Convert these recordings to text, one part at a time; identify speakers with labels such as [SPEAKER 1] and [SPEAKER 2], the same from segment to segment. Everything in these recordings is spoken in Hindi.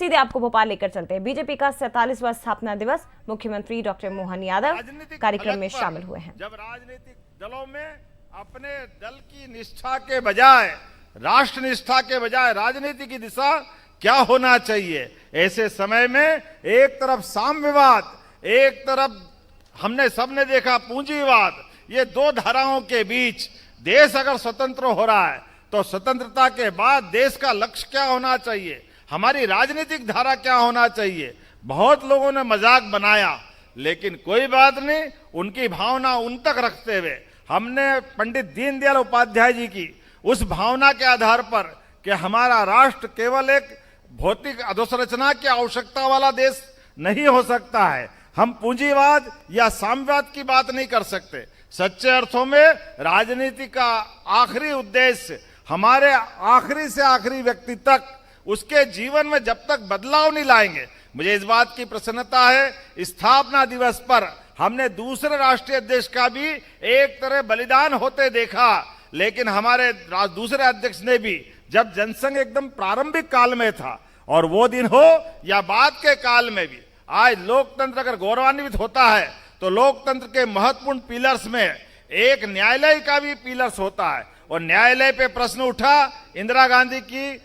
[SPEAKER 1] सीधे आपको भोपाल लेकर चलते हैं। बीजेपी का 47वां स्थापना दिवस, मुख्यमंत्री डॉक्टर मोहन यादव कार्यक्रम में शामिल हुए हैं।
[SPEAKER 2] जब राजनीतिक दलों में अपने दल की निष्ठा के बजाय, राष्ट्र निष्ठा के बजाय राजनीति की दिशा क्या होना चाहिए, ऐसे समय में एक तरफ साम्यवाद, एक तरफ हमने सबने देखा पूंजीवाद, ये दो धाराओं के बीच देश अगर स्वतंत्र हो रहा है तो स्वतंत्रता के बाद देश का लक्ष्य क्या होना चाहिए, हमारी राजनीतिक धारा क्या होना चाहिए। बहुत लोगों ने मजाक बनाया, लेकिन कोई बात नहीं, उनकी भावना उन तक रखते हुए हमने पंडित दीनदयाल उपाध्याय जी की उस भावना के आधार पर कि हमारा राष्ट्र केवल एक भौतिक अधोसंरचना की आवश्यकता वाला देश नहीं हो सकता है, हम पूंजीवाद या साम्यवाद की बात नहीं कर सकते। सच्चे अर्थों में राजनीति का आखिरी उद्देश्य हमारे आखिरी से आखिरी व्यक्ति तक उसके जीवन में जब तक बदलाव नहीं लाएंगे। मुझे इस बात की प्रसन्नता है, स्थापना दिवस पर हमने दूसरे राष्ट्रीय अध्यक्ष का भी एक तरह बलिदान होते देखा, लेकिन हमारे दूसरे अध्यक्ष ने भी, जब जनसंघ एकदम प्रारंभिक काल में था और वो दिन हो या बाद के काल में भी, आज लोकतंत्र अगर गौरवान्वित होता है तो लोकतंत्र के महत्वपूर्ण पिलर्स में एक न्यायालय का भी पिलर्स होता है। और न्यायालय पे प्रश्न उठा इंदिरा गांधी की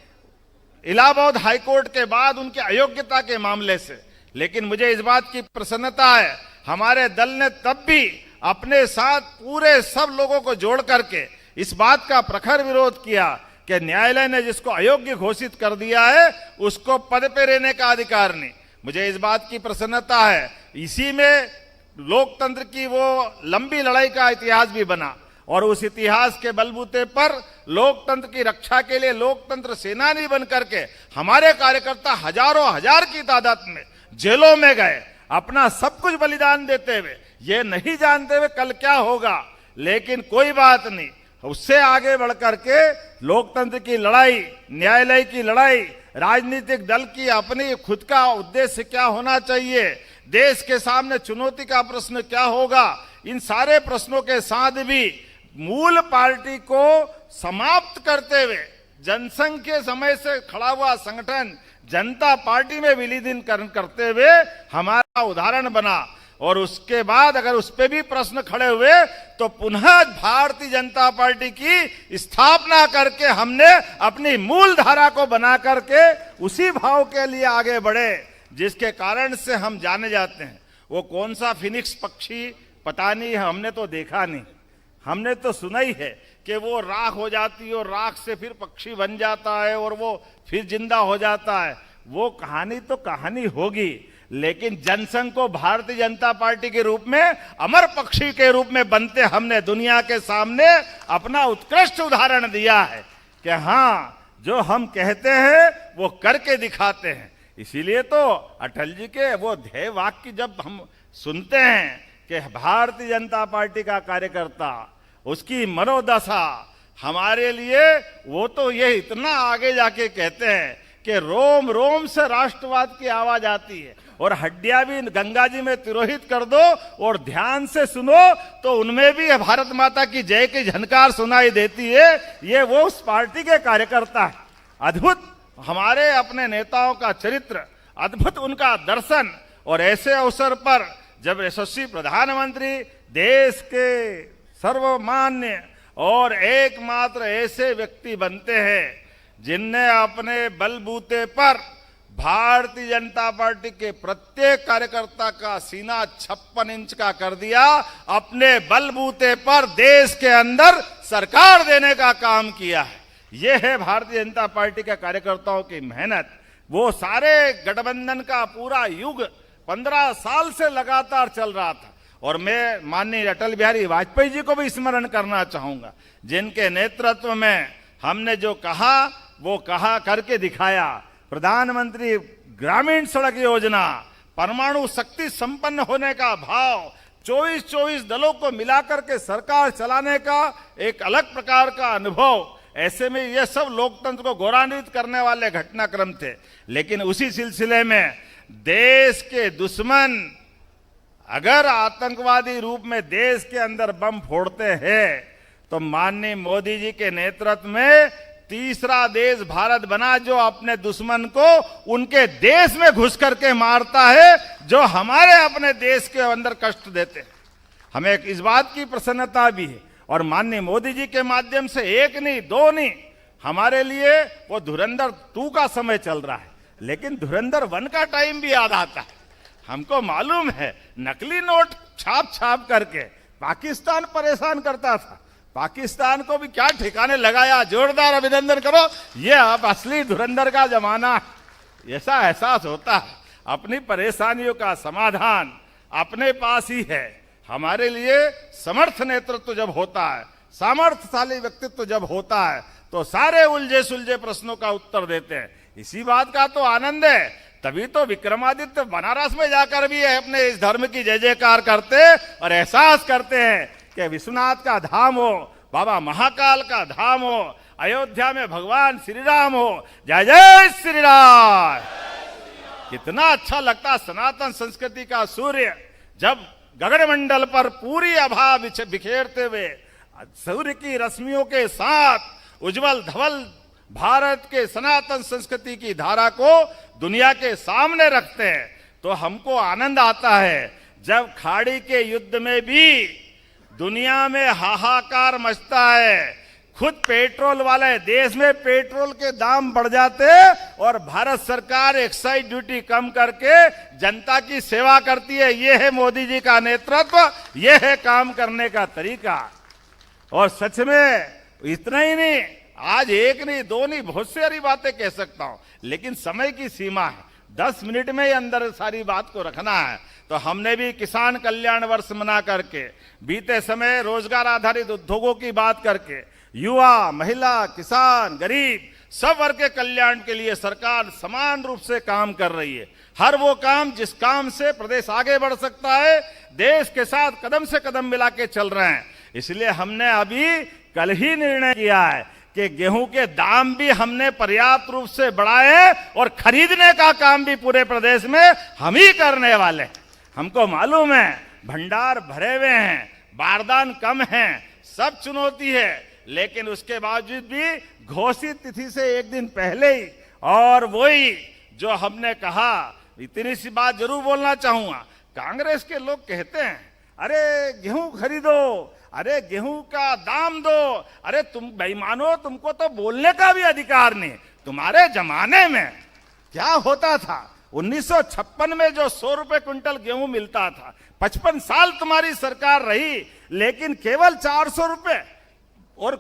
[SPEAKER 2] इलाहाबाद हाईकोर्ट के बाद उनकी अयोग्यता के मामले से, लेकिन मुझे इस बात की प्रसन्नता है, हमारे दल ने तब भी अपने साथ पूरे सब लोगों को जोड़ करके इस बात का प्रखर विरोध किया कि न्यायालय ने जिसको अयोग्य घोषित कर दिया है उसको पद पे रहने का अधिकार नहीं। मुझे इस बात की प्रसन्नता है, इसी में लोकतंत्र की वो लंबी लड़ाई का इतिहास भी बना और उस इतिहास के बलबूते पर लोकतंत्र की रक्षा के लिए लोकतंत्र सेनानी बन करके हमारे कार्यकर्ता हजारों हजार की तादाद में जेलों में गए, अपना सब कुछ बलिदान देते हुए, ये नहीं जानते हुए कल क्या होगा, लेकिन कोई बात नहीं, उससे आगे बढ़ करके लोकतंत्र की लड़ाई, न्यायालय की लड़ाई, राजनीतिक दल की अपनी खुद का उद्देश्य क्या होना चाहिए, देश के सामने चुनौती का प्रश्न क्या होगा, इन सारे प्रश्नों के साथ भी मूल पार्टी को समाप्त करते हुए जनसंघ के समय से खड़ा हुआ संगठन जनता पार्टी में विलीन करते हुए हमारा उदाहरण बना। और उसके बाद अगर उस पे भी प्रश्न खड़े हुए तो पुनः भारतीय जनता पार्टी की स्थापना करके हमने अपनी मूल धारा को बना करके उसी भाव के लिए आगे बढ़े, जिसके कारण से हम जाने जाते हैं। वो कौन सा फिनिक्स पक्षी पता नहीं, हमने तो देखा नहीं, हमने तो सुना ही है कि वो राख हो जाती है और राख से फिर पक्षी बन जाता है और वो फिर जिंदा हो जाता है। वो कहानी तो कहानी होगी, लेकिन जनसंघ को भारतीय जनता पार्टी के रूप में अमर पक्षी के रूप में बनते हमने दुनिया के सामने अपना उत्कृष्ट उदाहरण दिया है कि हाँ, जो हम कहते हैं वो करके दिखाते हैं। इसीलिए तो अटल जी के वो ध्येय वाक्य जब हम सुनते हैं कि भारतीय जनता पार्टी का कार्यकर्ता, उसकी मनोदशा हमारे लिए, वो तो ये इतना आगे जाके कहते हैं कि रोम रोम से राष्ट्रवाद की आवाज आती है और हड्डियां भी गंगा जी में तिरोहित कर दो और ध्यान से सुनो तो उनमें भी भारत माता की जय की झनकार सुनाई देती है। ये वो उस पार्टी के कार्यकर्ता है। अद्भुत हमारे अपने नेताओं का चरित्र, अद्भुत उनका दर्शन, और ऐसे अवसर पर जब यशस्वी प्रधानमंत्री देश के सर्वमान्य और एकमात्र ऐसे व्यक्ति बनते हैं जिनने अपने बलबूते पर भारतीय जनता पार्टी के प्रत्येक कार्यकर्ता का सीना 56 इंच का कर दिया, अपने बलबूते पर देश के अंदर सरकार देने का काम किया है। यह है भारतीय जनता पार्टी के कार्यकर्ताओं की मेहनत। वो सारे गठबंधन का पूरा युग 15 साल से लगातार चल रहा था, और मैं माननीय अटल बिहारी वाजपेयी जी को भी स्मरण करना चाहूंगा, जिनके नेतृत्व में हमने जो कहा वो कहा करके दिखाया। प्रधानमंत्री ग्रामीण सड़क योजना, परमाणु शक्ति संपन्न होने का भाव, 24 दलों को मिलाकर के सरकार चलाने का एक अलग प्रकार का अनुभव, ऐसे में ये सब लोकतंत्र को गौरवान्वित करने वाले घटनाक्रम थे। लेकिन उसी सिलसिले में देश के दुश्मन अगर आतंकवादी रूप में देश के अंदर बम फोड़ते हैं तो माननीय मोदी जी के नेतृत्व में तीसरा देश भारत बना जो अपने दुश्मन को उनके देश में घुस करके मारता है, जो हमारे अपने देश के अंदर कष्ट देते हैं। हमें इस बात की प्रसन्नता भी है और माननीय मोदी जी के माध्यम से एक नहीं दो नहीं, हमारे लिए वो धुरंधर 2 का समय चल रहा है, लेकिन धुरंधर 1 का टाइम भी याद आता है। हमको मालूम है नकली नोट छाप छाप करके पाकिस्तान परेशान करता था, पाकिस्तान को भी क्या ठिकाने लगाया। जोरदार अभिनंदन करो, ये अब असली धुरंधर का जमाना है। ऐसा एहसास होता है अपनी परेशानियों का समाधान अपने पास ही है। हमारे लिए समर्थ नेतृत्व जब होता है, सामर्थ्यशाली व्यक्तित्व जब होता है, तो सारे उलझे सुलझे प्रश्नों का उत्तर देते हैं। इसी बात का तो आनंद है, तभी तो विक्रमादित्य बनारस में जाकर भी अपने इस धर्म की जय जयकार करते और एहसास करते हैं कि विश्वनाथ का धाम हो, बाबा महाकाल का धाम हो, अयोध्या में भगवान श्री राम हो। जय जय श्री राम। कितना अच्छा लगता सनातन संस्कृति का सूर्य जब गगनमंडल पर पूरी आभा बिखेरते हुए सूर्य की रश्मियों के साथ उज्जवल धवल भारत के सनातन संस्कृति की धारा को दुनिया के सामने रखते हैं, तो हमको आनंद आता है। जब खाड़ी के युद्ध में भी दुनिया में हाहाकार मचता है, खुद पेट्रोल वाले देश में पेट्रोल के दाम बढ़ जाते और भारत सरकार एक्साइज ड्यूटी कम करके जनता की सेवा करती है। ये है मोदी जी का नेतृत्व, ये है काम करने का तरीका। और सच में इतना ही नहीं, आज एक नहीं दो नहीं बहुत सारी बातें कह सकता हूं, लेकिन समय की सीमा है, 10 मिनट में ही अंदर सारी बात को रखना है। तो हमने भी किसान कल्याण वर्ष मना करके, बीते समय रोजगार आधारित उद्योगों की बात करके, युवा, महिला, किसान, गरीब सब वर्ग के कल्याण के लिए सरकार समान रूप से काम कर रही है। हर वो काम जिस काम से प्रदेश आगे बढ़ सकता है, देश के साथ कदम से कदम मिला के चल रहे हैं। इसलिए हमने अभी कल ही निर्णय किया है कि गेहूं के दाम भी हमने पर्याप्त रूप से बढ़ाए और खरीदने का काम भी पूरे प्रदेश में हम ही करने वाले। हमको मालूम है भंडार भरे हुए हैं, बारदान कम हैं, सब चुनौती है, लेकिन उसके बावजूद भी घोषित तिथि से एक दिन पहले ही, और वही जो हमने कहा, इतनी सी बात जरूर बोलना चाहूंगा। कांग्रेस के लोग कहते हैं अरे गेहूं खरीदो, अरे गेहूं का दाम दो, अरे तुम बेईमानो, तुमको तो बोलने का भी अधिकार नहीं। तुम्हारे जमाने में क्या होता था, 1956 में जो 100 रुपए क्विंटल गेहूं मिलता था, 55 साल तुम्हारी सरकार रही, लेकिन केवल 400 रुपए। और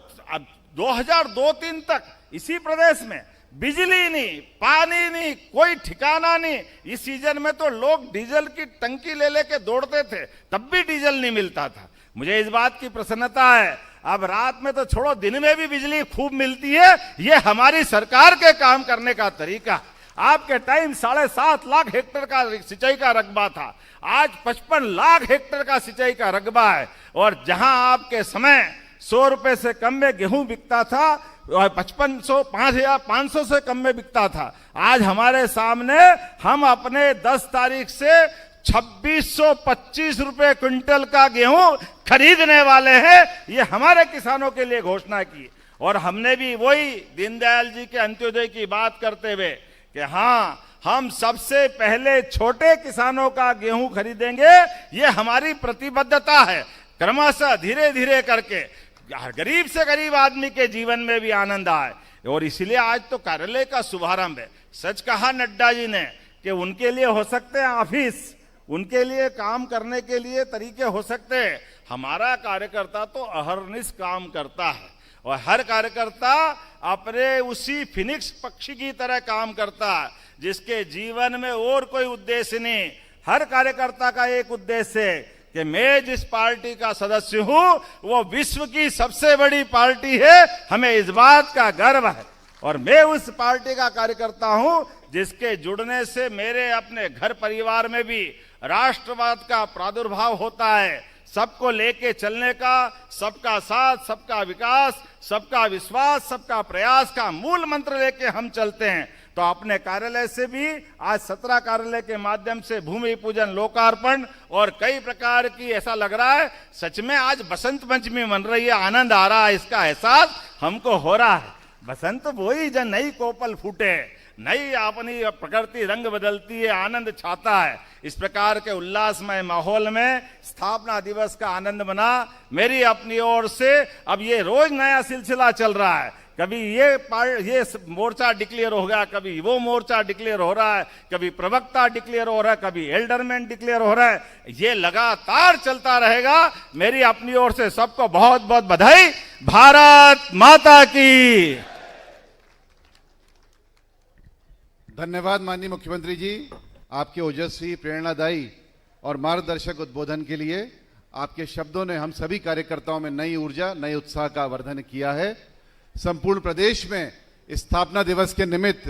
[SPEAKER 2] 2002-3 तक इसी प्रदेश में बिजली नहीं, पानी नहीं, कोई ठिकाना नहीं। इस सीजन में तो लोग डीजल की टंकी ले लेके दौड़ते थे, तब भी डीजल नहीं मिलता था। मुझे इस बात की प्रसन्नता है, अब रात में तो छोड़ो, दिन में भी बिजली खूब मिलती है। ये हमारी सरकार के काम करने का तरीका। आपके टाइम 7.5 लाख हेक्टेयर का सिंचाई का रकबा था, आज 55 लाख हेक्टेयर का सिंचाई का रकबा है। और जहां आपके समय 100 रुपए से कम में गेहूं बिकता था और 5,500 से कम में बिकता था, आज हमारे सामने हम अपने 10 तारीख से 2625 रुपए क्विंटल का गेहूं खरीदने वाले हैं। ये हमारे किसानों के लिए घोषणा की। और हमने भी वही दीनदयाल जी के अंत्योदय की बात करते हुए कि हाँ, हम सबसे पहले छोटे किसानों का गेहूं खरीदेंगे, ये हमारी प्रतिबद्धता है। क्रमशः धीरे धीरे करके गरीब से गरीब आदमी के जीवन में भी आनंद आए, और इसलिए आज तो कार्यालय का शुभारंभ है। सच कहा नड्डा जी ने कि उनके लिए हो सकते हैं ऑफिस, उनके लिए काम करने के लिए तरीके हो सकते हैं, हमारा कार्यकर्ता तो अहर्निश काम करता है। और हर कार्यकर्ता अपने उसी फिनिक्स पक्षी की तरह काम करता है, जिसके जीवन में और कोई उद्देश्य नहीं। हर कार्यकर्ता का एक उद्देश्य है कि मैं जिस पार्टी का सदस्य हूं वो विश्व की सबसे बड़ी पार्टी है, हमें इस बात का गर्व है। और मैं उस पार्टी का कार्यकर्ता हूं जिसके जुड़ने से मेरे अपने घर परिवार में भी राष्ट्रवाद का प्रादुर्भाव होता है। सबको लेके चलने का, सबका साथ, सबका विकास, सबका विश्वास, सबका प्रयास का मूल मंत्र लेके हम चलते हैं। तो अपने कार्यालय से भी आज 17 कार्यालय के माध्यम से भूमि पूजन, लोकार्पण और कई प्रकार की, ऐसा लग रहा है सच में आज बसंत पंचमी मन रही है, आनंद आ रहा है, इसका एहसास हमको हो रहा है। बसंत वही जब नई कोपल फूटे, नई अपनी प्रकृति रंग बदलती है, आनंद छाता है। इस प्रकार के उल्लासमय माहौल में स्थापना दिवस का आनंद मना। मेरी अपनी ओर से अब ये रोज नया सिलसिला चल रहा है, कभी ये मोर्चा डिक्लेयर हो गया, कभी वो मोर्चा डिक्लेयर हो रहा है, कभी प्रवक्ता डिक्लेयर हो रहा है, कभी एल्डरमैन डिक्लेयर हो रहा है। ये लगातार चलता रहेगा। मेरी अपनी ओर से सबको बहुत बहुत बधाई। भारत माता की।
[SPEAKER 3] धन्यवाद माननीय मुख्यमंत्री जी, आपके ओजस्वी, प्रेरणादायी और मार्गदर्शक उद्बोधन के लिए। आपके शब्दों ने हम सभी कार्यकर्ताओं में नई ऊर्जा, नए उत्साह का वर्धन किया है। संपूर्ण प्रदेश में स्थापना दिवस के निमित्त